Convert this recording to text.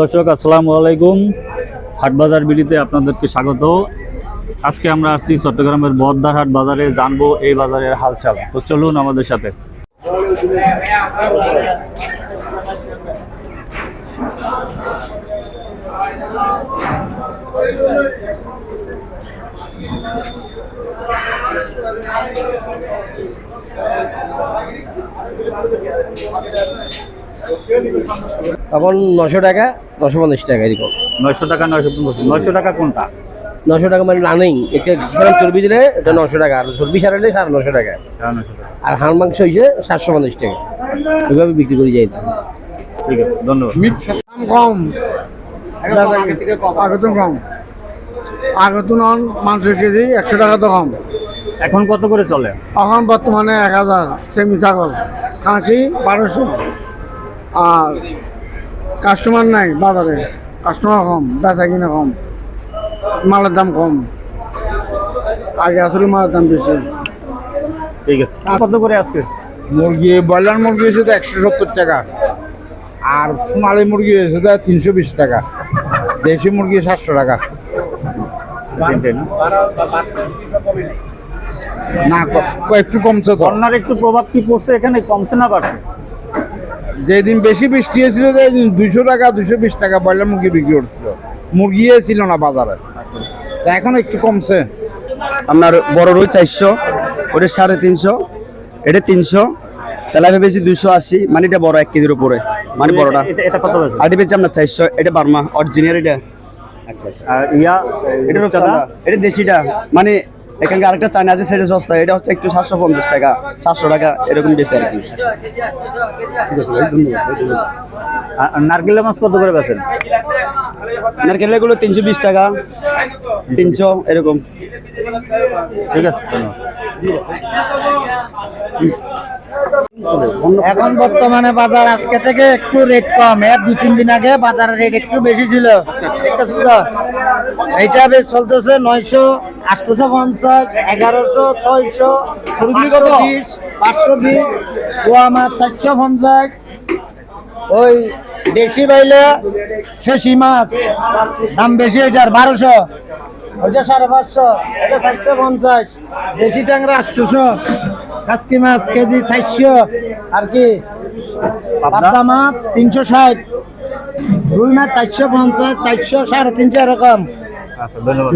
দর্শক আসসালামু আলাইকুম, হাটবাজার বিডিতে আপনাদেরকে স্বাগত। আজকে আমরা আসছি চট্টগ্রামের বহদ্দারহাট বাজারে, জানবো এই বাজারের হালচাল। তো চলুন আমাদের সাথে। এখন 900 টাকা, 950 টাকা এরকম। 900 টাকা, 950। টাকা কোনটা? 900 টাকা মানে রানিং একটা চর্বি দিলে এটা 900 টাকা, আর চর্বি সারাইলে 950 টাকা, 950 টাকা। আর হাড় মাংস হয়েছে 750 টাকা। ওইভাবে বিক্রি করে যাই। ঠিক আছে, ধন্যবাদ। কম আগতন কম আগতন মাংসের কেজি 100 টাকা তো কম। এখন কত করে চলে? এখন বর্তমানে 1000 সেমি ছাগল, খাসি 1200। আর কাস্টমার নাই বাজারে, কাস্টমার কম, বেচা কিনা কম, মালের দাম কম। আগে আসলে মালের দাম বেশি। ঠিক আছে, কত করে আজকে? মুরগি ব্রয়লার মুরগি হয়েছে তো 170 টাকা, আর সোনালী মুরগি হয়েছে তো 320 টাকা, দেশি মুরগি 700 টাকা। না একটু কমছে তো। বন্যার একটু প্রভাব কি পড়ছে এখানে, কমছে না বাড়ছে? যেদিন বেশি বৃষ্টি হয়েছিল সেদিন 200 টাকা 220 টাকা ব্রয়লার মুরগি বিক্রি করছিল, মুরগি ছিল না বাজারে। তা এখন একটু কমছে। আপনার বড় রুই 400, ওটা 350, এটা 300, তেলাপিয়া বেশি 280, মানে এটা বড় 1 কেজির উপরে, মানে বড়টা। এটা কত আছে? আর এটা বেশি আপনার 400, এটা বার্মা অরিজিনাল। এটা আর এটা রূপচাঁদা, এটা দেশিটা, মানে এখানকার আরেকটা চায়না আছে সেটা সস্তা, এটা হচ্ছে একটু 750 টাকা 700 টাকা এরকম বেশি আর কি। আর নারকেলের মাছ কত করে বেচেন? নারকেল এগুলো 320 টাকা, 300 এরকম। ঠিক আছে, ধন্যবাদ। এখন বর্তমানে বাজার আজকে থেকে একটু রেট কম। এর 2-3 দিন আগে বাজারের রেট একটু বেশি ছিল। এইটা বেশ চলতেছে 900, 850, 1100, 600, 520, 520, পোয়া মাছ 450। ওই দেশি বাইলে ফেসি মাছ দাম বেশি, এটার 1200, ওইটা 550, এটা 450। দেশি ট্যাংরা 800, কাসকি মাছ কেজি 400, আর কি পাবদা মাছ 360, রুই মাছ 450, 400, 350 এরকম। আচ্ছা, ধন্যবাদ।